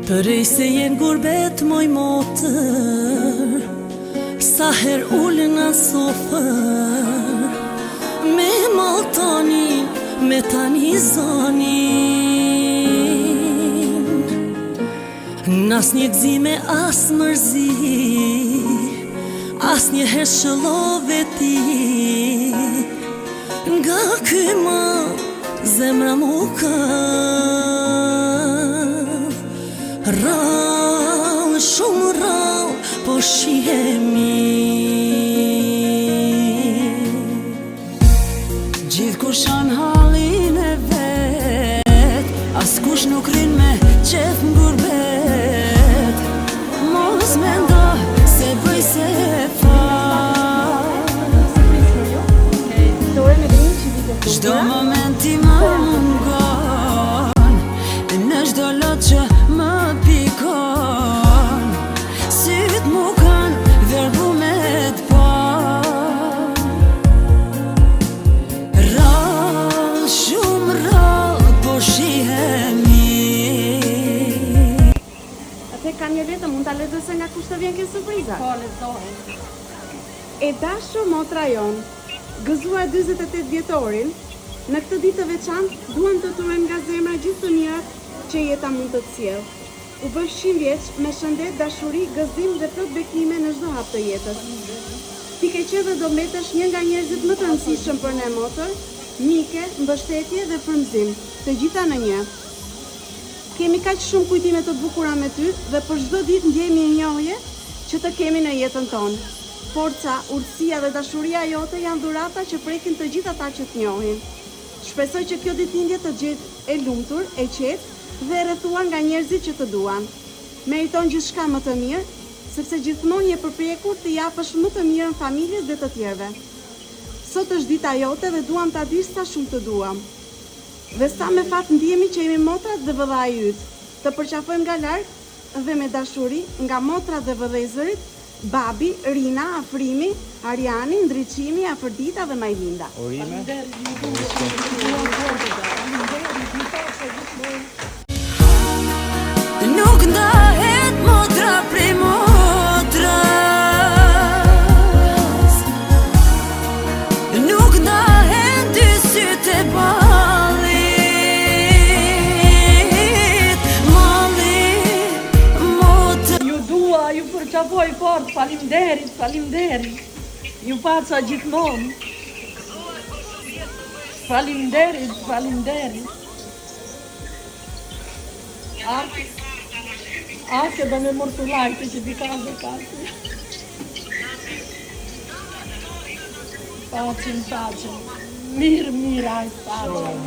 Përej se jen gurbet moj motër, sa her ullë në sofër, me maltanin, me tani zonin. Nas një gzime, as mërzi, as një her shëllove ti. Nga kyma zemra mu ka rall, shumë rall, po shihemi. Gjithë kush anë halin e vet, as kush nuk rin me qef m'gurbet. Mos me ndo se bëj se çdo moment i më mungon, në çdo lot që më pikon, syt mu kanë verbu me t'pa. Rall, shumë rall, po shihemi. Atë ka një letër, mund ta lexose nga kush të vjen kjo surpriza? Po, lexoj. E dashur motra jon, gëzuar 48 vjetorin, në këtë ditë të veçantë duam të turojmë nga zemra gjithë të mirat që jeta mund të sjellë. U bësh 100 vjeç me shëndet, dashuri, gëzim dhe plot bekime në çdo hap të jetës. Ti ke qenë dhe do mbetesh një nga njerëzit më të rëndësishëm për ne motër, mike, mbështetje dhe frymëzim, të gjitha në një. Kemi kaq shumë kujtime të bukura me ty dhe për çdo ditë ndjejmë një njohje që të kemi në jetën tonë. Forca, urtësia dhe dashuria jote janë dhurata që prekin të gjithë ata që të njohin. Shpresoj që kjo ditëlindje të jetë e lumtur, e qetë dhe e rrethuar nga njerëzit që të duan. Meriton gjithçka më të mirë, sepse gjithmonë je përpjekur të japësh më të mirën familjes dhe të tjerëve. Sot është dita jote dhe duam ta dish sa shumë të duam. Dhe sa me fat ndihemi që jemi motrat dhe vëllai yt. Të përqafojmë nga larg dhe me dashuri nga motrat dhe vëllezërit, Babi, Rina, Afrimi, Ariani, Ndriçimi, Afërdita dhe Majlinda. Urime. Nuk ndahet motra prej motras, nuk ndahet dy sytë e ballit, mallit, motra. Ju dua, ju përqafoj fort, faleminderit, faleminderit. Ju paca gjithmonë. Faleminderit, faleminderit. Ake do me mortullajte që di ka dhe kati. Pacin, pacin. Mirë, mirë, ajtë pacin.